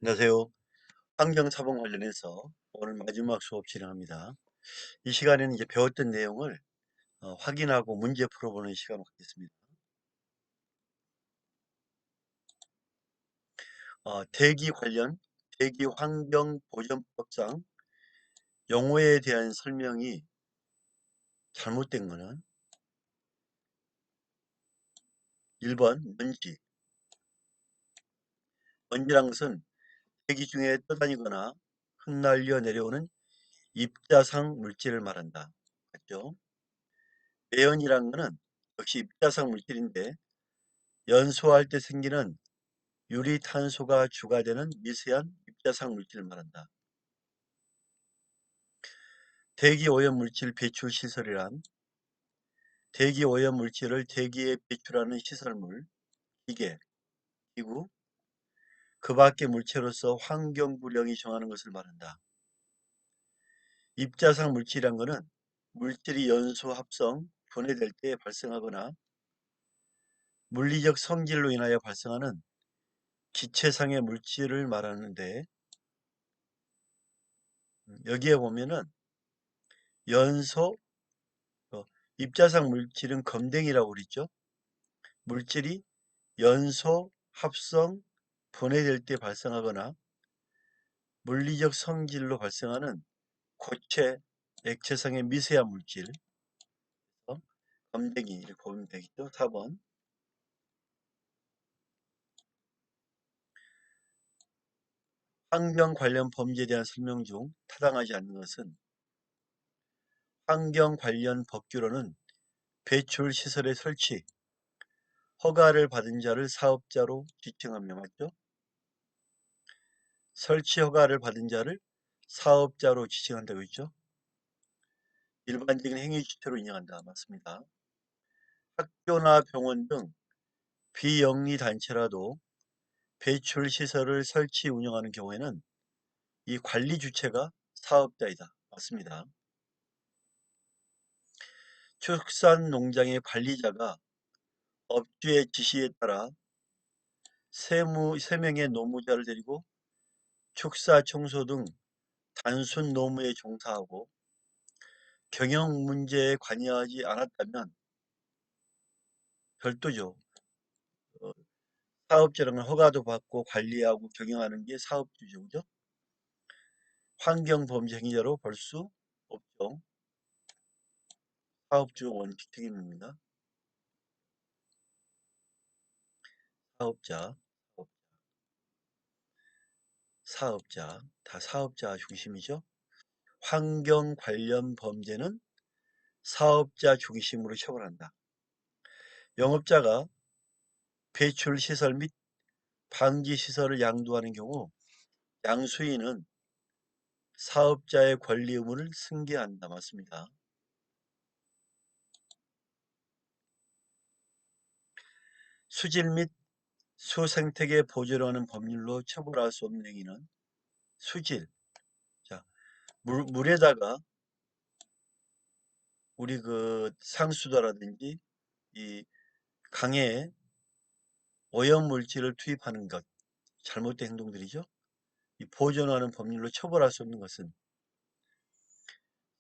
안녕하세요. 환경사본 관련해서 오늘 마지막 수업 진행합니다. 이 시간에는 이제 배웠던 내용을 확인하고 문제 풀어보는 시간을 갖겠습니다. 대기 관련 대기 환경 보전법상 용어에 대한 설명이 잘못된 거는 1번 먼지. 먼지란 것은 대기 중에 떠다니거나 흩날려 내려오는 입자상 물질을 말한다. 맞죠? 매연이란 거는 역시 입자상 물질인데 연소할 때 생기는 유리탄소가 주가 되는 미세한 입자상 물질을 말한다. 대기오염물질 배출 시설이란 대기오염물질을 대기에 배출하는 시설물, 기계, 기구, 그 밖의 물체로서 환경부령이 정하는 것을 말한다. 입자상 물질이란 것은 물질이 연소, 합성, 분해될 때 발생하거나 물리적 성질로 인하여 발생하는 기체상의 물질을 말하는데 여기에 보면은 연소, 입자상 물질은 검댕이라고 그랬죠. 물질이 연소, 합성, 분해될 때 발생하거나 물리적 성질로 발생하는 고체, 액체성의 미세한 물질, 검댕이 이렇게 보면 되겠죠. 4번. 환경 관련 범죄에 대한 설명 중 타당하지 않는 것은 환경 관련 법규로는 배출 시설의 설치, 허가를 받은 자를 사업자로 지칭하며 맞죠? 설치 허가를 받은 자를 사업자로 지칭한다고 했죠. 일반적인 행위 주체로 인정한다. 맞습니다. 학교나 병원 등 비영리 단체라도 배출 시설을 설치 운영하는 경우에는 이 관리 주체가 사업자이다. 맞습니다. 축산 농장의 관리자가 업주의 지시에 따라 3명의 노무자를 데리고 축사 청소 등 단순 노무에 종사하고 경영 문제에 관여하지 않았다면 별도죠. 어, 사업자는 허가도 받고 관리하고 경영하는 게 사업주죠. 그죠? 환경범죄 행위자로 볼 수 없죠. 사업주 원칙 책임입니다. 사업자, 사업자, 다 사업자 중심이죠. 환경 관련 범죄는 사업자 중심으로 처벌한다. 영업자가 배출 시설 및 방지 시설을 양도하는 경우 양수인은 사업자의 권리 의무를 승계한다. 맞습니다. 수질 및 수생태계 보존을 하는 법률로 처벌할 수 없는 행위는 수질. 자, 물에다가 우리 그 상수도라든지 이 강에 오염물질을 투입하는 것, 잘못된 행동들이죠. 이 보존하는 법률로 처벌할 수 없는 것은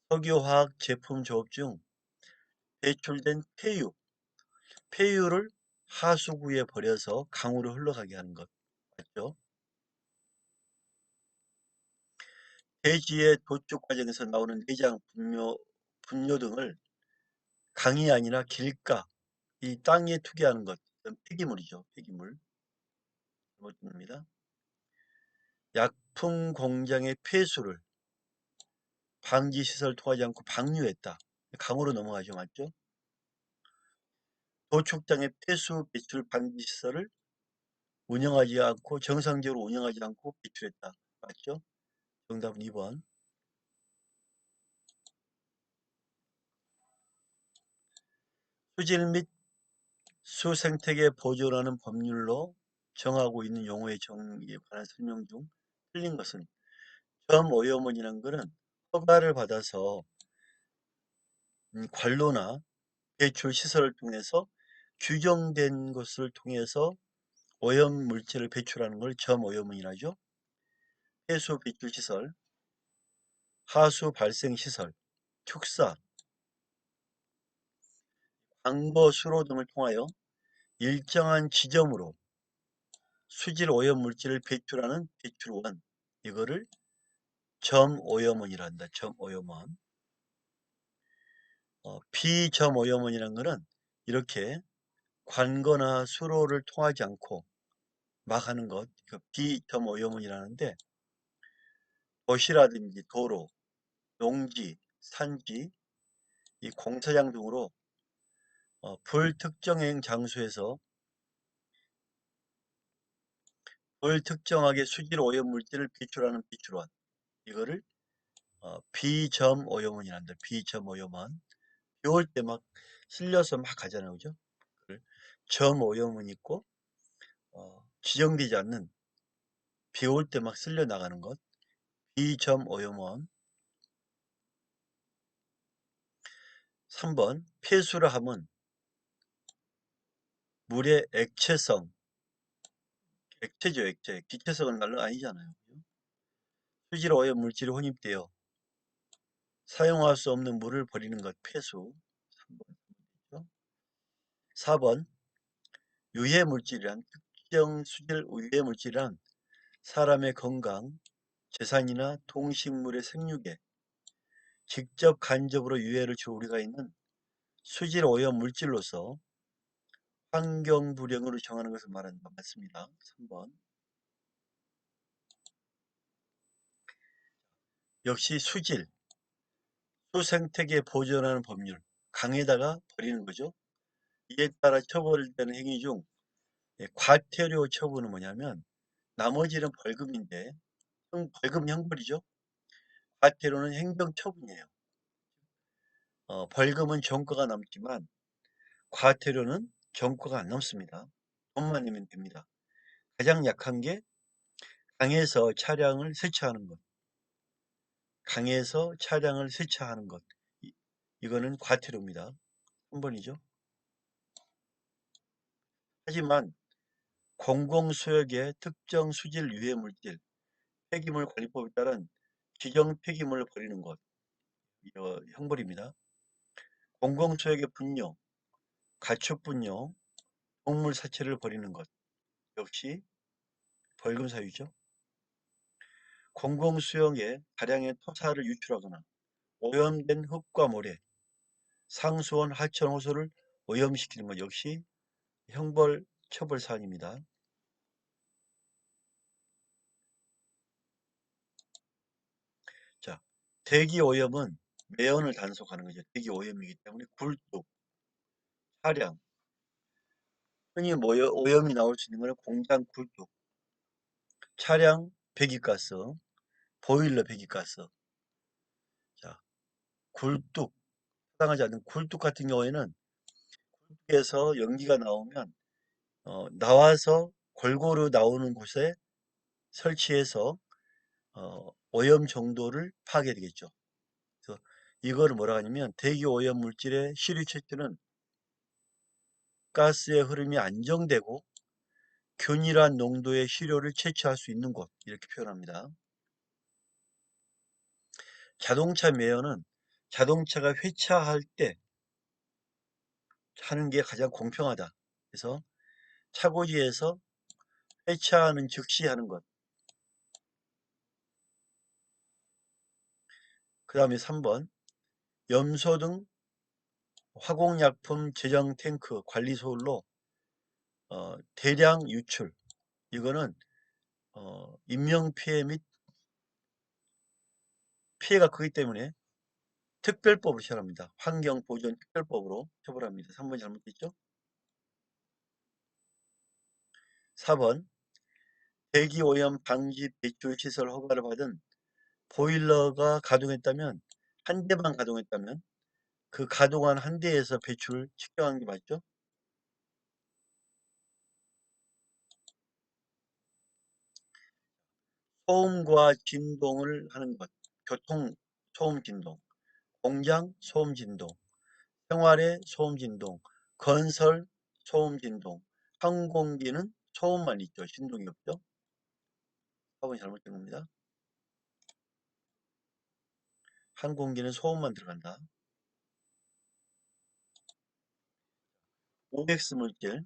석유화학 제품 조업 중 배출된 폐유를 하수구에 버려서 강으로 흘러가게 하는 것. 맞죠? 대지의 도축 과정에서 나오는 내장, 분뇨 등을 강이 아니라 길가, 이 땅에 투기하는 것, 폐기물이죠. 폐기물. 잘못됩니다. 약품 공장의 폐수를 방지시설 통하지 않고 방류했다. 강으로 넘어가죠. 맞죠? 도축장의 폐수 배출 방지시설을 운영하지 않고 정상적으로 운영하지 않고 배출했다. 맞죠? 정답은 2번. 수질 및 수생태계 보존하는 법률로 정하고 있는 용어의 정의에 관한 설명 중 틀린 것은 저오염원이라는 것은 허가를 받아서 관로나 배출 시설을 통해서 규정된 것을 통해서 오염 물질을 배출하는 걸 저오염원이라죠. 해수 배출시설, 하수 발생시설, 축사, 방거, 수로 등을 통하여 일정한 지점으로 수질 오염 물질을 배출하는 배출원, 이거를 점오염원이라 한다. 점오염원. 비점오염원이라는 것은 이렇게 관거나 수로를 통하지 않고 막 하는 것, 비점오염원이라는데, 도시라든지 도로, 농지, 산지, 이 공사장 등으로 불특정행 장소에서 불특정하게 수질 오염 물질을 배출하는 배출원, 이거를 비점오염원이란다. 비점오염원. 비 올 때 막 쓸려서 막 가잖아요, 그죠? 점오염원이 있고 지정되지 않는 비 올 때 막 쓸려 나가는 것, 비점오염원. 3번 폐수라 함은 물의 액체성, 액체죠, 액체. 기체성은 말로 아니잖아요. 수질 오염 물질이 혼입되어 사용할 수 없는 물을 버리는 것, 폐수. 3번. 4번 유해물질이란, 특정 수질 유해물질이란 사람의 건강, 재산이나 동식물의 생육에 직접 간접으로 유해를 줄 우리가 있는 수질 오염 물질로서 환경 불량으로 정하는 것을 말하는 것 맞습니다. 3번. 역시 수질, 수생태계 보존하는 법률, 강에다가 버리는 거죠. 이에 따라 처벌되는 행위 중 과태료 처분은 뭐냐면, 나머지는 벌금인데 벌금 형벌이죠. 과태료는 행정처분이에요. 벌금은 전과가 남지만 과태료는 전과가 안 넘습니다. 돈만 내면 됩니다. 가장 약한 게 강에서 차량을 세차하는 것. 강에서 차량을 세차하는 것. 이거는 과태료입니다. 3번이죠. 하지만 공공수역의 특정 수질 유해 물질, 폐기물 관리법에 따른 지정 폐기물을 버리는 것. 이거 형벌입니다. 공공수역의 분뇨, 가축 분뇨, 동물 사체를 버리는 것. 역시 벌금 사유죠. 공공수역에 다량의 토사를 유출하거나 오염된 흙과 모래, 상수원, 하천, 호수를 오염시키는 것 역시 형벌 처벌 사안입니다. 자, 대기 오염은 매연을 단속하는 거죠. 대기 오염이기 때문에 굴뚝, 차량, 흔히 오염이 나올 수 있는 것은 공장 굴뚝, 차량 배기가스, 보일러 배기가스. 자, 굴뚝, 타당하지 않는 굴뚝 같은 경우에는 굴뚝에서 연기가 나오면 나와서 골고루 나오는 곳에 설치해서 오염 정도를 파악해야 되겠죠. 그래서 이거를 뭐라 하냐면, 대기 오염 물질의 시류 채취는 가스의 흐름이 안정되고 균일한 농도의 시료를 채취할 수 있는 곳, 이렇게 표현합니다. 자동차 매연은 자동차가 회차할 때 하는 게 가장 공평하다. 그래서 차고지에서 회차하는 즉시 하는 것. 그 다음에 3번 염소 등 화공약품 제정 탱크 관리소홀로 대량 유출. 이거는 인명피해 및 피해가 크기 때문에 특별법으로 처벌합니다. 환경보존 특별법으로 처벌합니다. 3번 잘못됐죠? 4번 대기오염 방지 배출시설 허가를 받은 보일러가 가동했다면, 한 대만 가동했다면 그 가동한 한 대에서 배출을 측정하는 게 맞죠? 소음과 진동을 하는 것, 교통 소음 진동, 공장 소음 진동, 생활의 소음 진동, 건설 소음 진동, 항공기는 소음만 있죠. 진동이 없죠. 4번이 잘못된 겁니다. 항공기는 소음만 들어간다. OX 물질,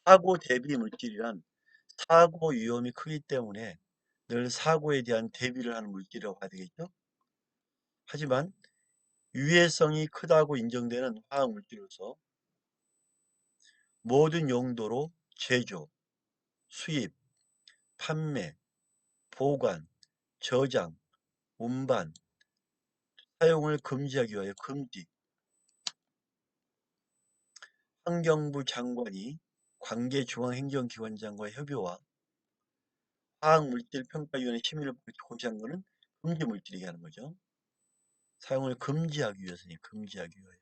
사고 대비 물질이란 사고 위험이 크기 때문에 늘 사고에 대한 대비를 하는 물질이라고 봐야 되겠죠. 하지만 유해성이 크다고 인정되는 화학 물질로서 모든 용도로 제조, 수입, 판매, 보관, 저장, 운반, 사용을 금지하기 위하여 금지. 환경부 장관이 관계중앙행정기관장과의 협의와 화학물질평가위원회 심의를 고시한 것은 금지물질이게 하는 거죠. 사용을 금지하기 위해서니 금지하기 위하여.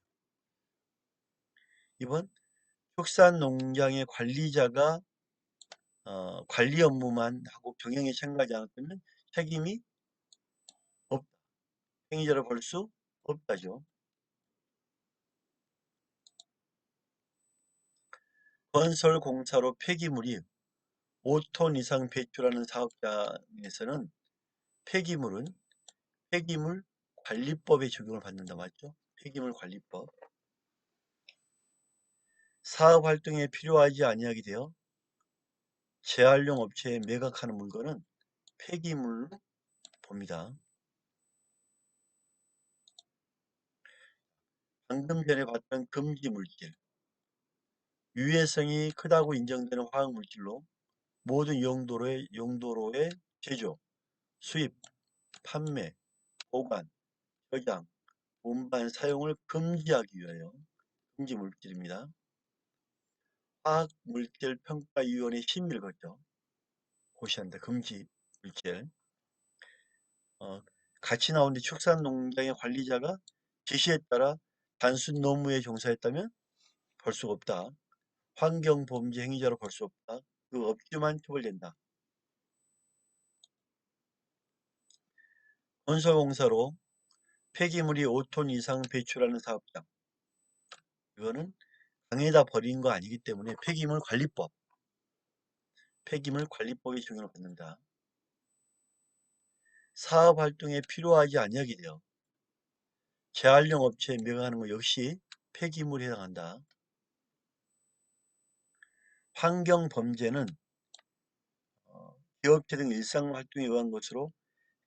이번 축산농장의 관리자가 관리 업무만 하고 병행에 참가하지 않았다면 책임이 없다. 행위자를 볼 수 없다죠. 건설공사로 폐기물이 5톤 이상 배출하는 사업장에서는 폐기물은 폐기물 관리법에 적용을 받는다. 맞죠? 폐기물 관리법. 사업 활동에 필요하지 아니하게 되어 재활용 업체에 매각하는 물건은 폐기물로 봅니다. 방금 전에 봤던 금지 물질, 유해성이 크다고 인정되는 화학 물질로 모든 용도로의 제조, 수입, 판매, 보관, 저장, 운반, 사용을 금지하기 위하여 금지 물질입니다. 화학물질평가위원회 심의를 거쳐 고시한다. 금지 물질. 같이 나오는데 축산농장의 관리자가 지시에 따라 단순 노무에 종사했다면 볼 수가 없다. 환경범죄 행위자로 볼 수 없다. 그 업주만 처벌된다. 건설공사로 폐기물이 5톤 이상 배출하는 사업장. 이거는 강에다 버린 거 아니기 때문에 폐기물 관리법에 적용을 받는다. 사업 활동에 필요하지 아니하게 되어 재활용 업체에 매각하는 것 역시 폐기물에 해당한다. 환경 범죄는 기업체 등 일상 활동에 의한 것으로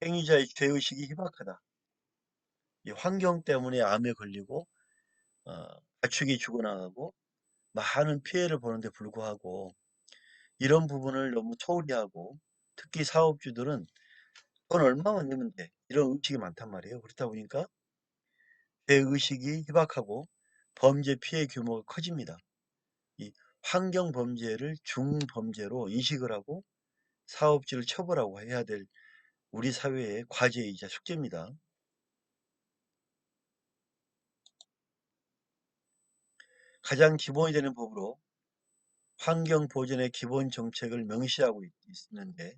행위자의 죄의식이 희박하다. 이 환경 때문에 암에 걸리고 가축이 죽어나가고 많은 피해를 보는데 불구하고 이런 부분을 너무 소홀히 하고 특히 사업주들은 돈 얼마만 내면 돼. 이런 의식이 많단 말이에요. 그렇다 보니까 죄의식이 희박하고 범죄 피해 규모가 커집니다. 이 환경 범죄를 중범죄로 인식을 하고 사업주를 처벌하고 해야 될 우리 사회의 과제이자 숙제입니다. 가장 기본이 되는 법으로 환경 보전의 기본 정책을 명시하고 있는데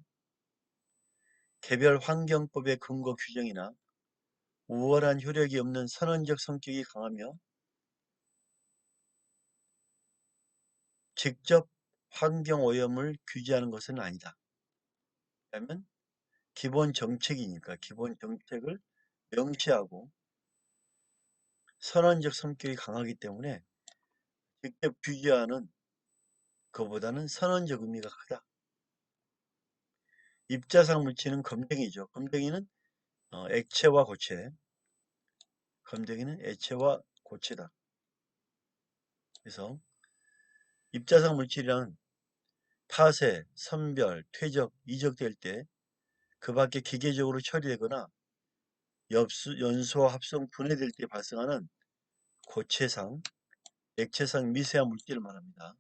개별 환경법의 근거 규정이나 우월한 효력이 없는 선언적 성격이 강하며 직접 환경오염을 규제하는 것은 아니다. 왜냐하면 기본 정책이니까 기본 정책을 명시하고 선언적 성격이 강하기 때문에 직접 규제하는 것보다는 선언적 의미가 크다. 입자상 물질은 검댕이죠. 검댕이는 액체와 고체, 검댕이는 액체와 고체다. 그래서 입자상 물질이란 파쇄, 선별, 퇴적, 이적될 때 그 밖에 기계적으로 처리되거나 연소와 합성, 분해될 때 발생하는 고체상, 액체상 미세한 물질을 말합니다.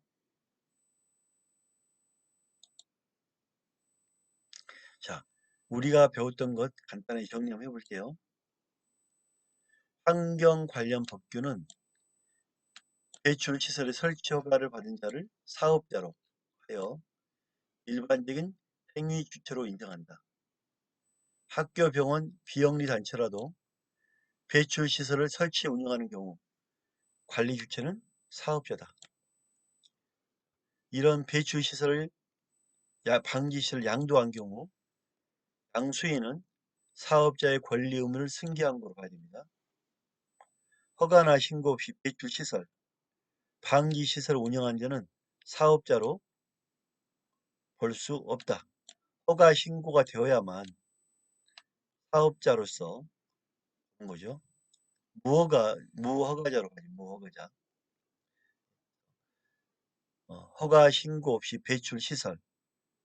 자, 우리가 배웠던 것 간단하게 정리 한번 해볼게요. 환경 관련 법규는 배출시설의 설치 허가를 받은 자를 사업자로 하여 일반적인 행위 주체로 인정한다. 학교, 병원, 비영리 단체라도 배출시설을 설치 운영하는 경우 관리 주체는 사업자다. 이런 배출시설을 방지시설 양도한 경우 양수인은 사업자의 권리 의무를 승계한 거로 봐야 됩니다. 허가나 신고 없이 배출 시설, 방기 시설을 운영한 자는 사업자로 볼 수 없다. 허가 신고가 되어야만 사업자로서 본 거죠. 무허가자로 가죠. 무허가자. 허가 신고 없이 배출 시설,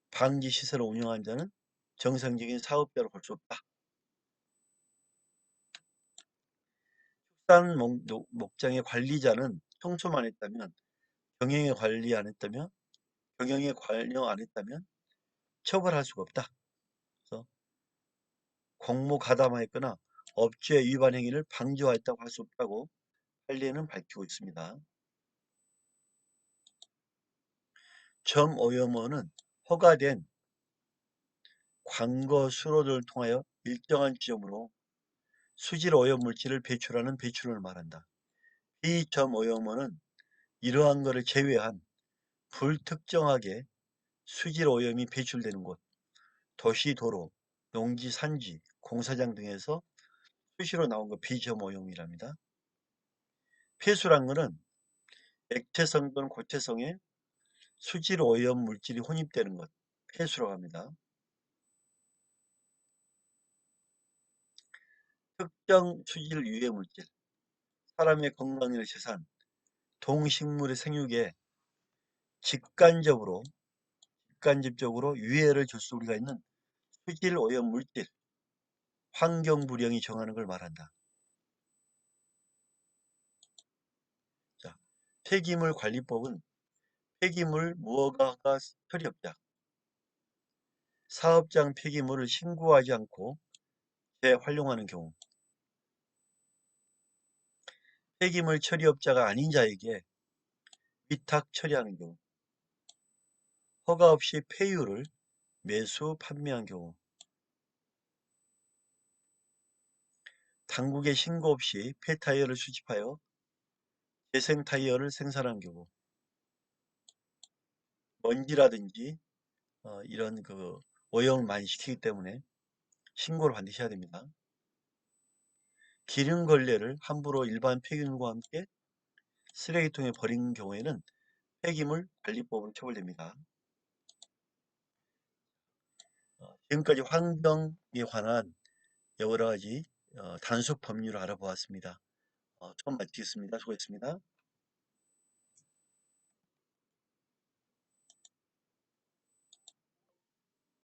방지 시설을 운영한 자는 정상적인 사업자로 볼 수 없다. 축산 목장의 관리자는 청소만 했다면, 경영에 관리 안 했다면, 경영에 관여 안 했다면 처벌할 수가 없다. 그래서 공모 가담하였거나 업체 위반 행위를 방조하였다고 할 수 없다고 판례는 밝히고 있습니다. 점 오염원은 허가된 광거 수로들을 통하여 일정한 지점으로 수질 오염 물질을 배출하는 배출을 말한다. 비점 오염원은 이러한 것을 제외한 불특정하게 수질 오염이 배출되는 곳, 도시, 도로, 농지, 산지, 공사장 등에서 수시로 나온 것 비점 오염이랍니다. 폐수란 것은 액체성 또는 고체성의 수질 오염 물질이 혼입되는 것, 폐수라고 합니다. 특정 수질 유해 물질, 사람의 건강이나 재산, 동식물의 생육에 직간접적으로 유해를 줄 수 우리가 있는 수질 오염 물질, 환경 불량이 정하는 걸 말한다. 자, 폐기물 관리법은 폐기물 무허가 처리업자, 사업장 폐기물을 신고하지 않고 재활용하는 경우, 폐기물 처리업자가 아닌 자에게 위탁 처리하는 경우, 허가 없이 폐유를 매수 판매한 경우, 당국의 신고 없이 폐타이어를 수집하여 재생 타이어를 생산한 경우, 먼지라든지 이런 오염을 많이 시키기 때문에 신고를 반드시 해야 됩니다. 기름 걸레를 함부로 일반 폐기물과 함께 쓰레기통에 버린 경우에는 폐기물 관리법으로 처벌됩니다. 지금까지 환경에 관한 여러 가지 단속 법률을 알아보았습니다. 처음 마치겠습니다. 수고했습니다.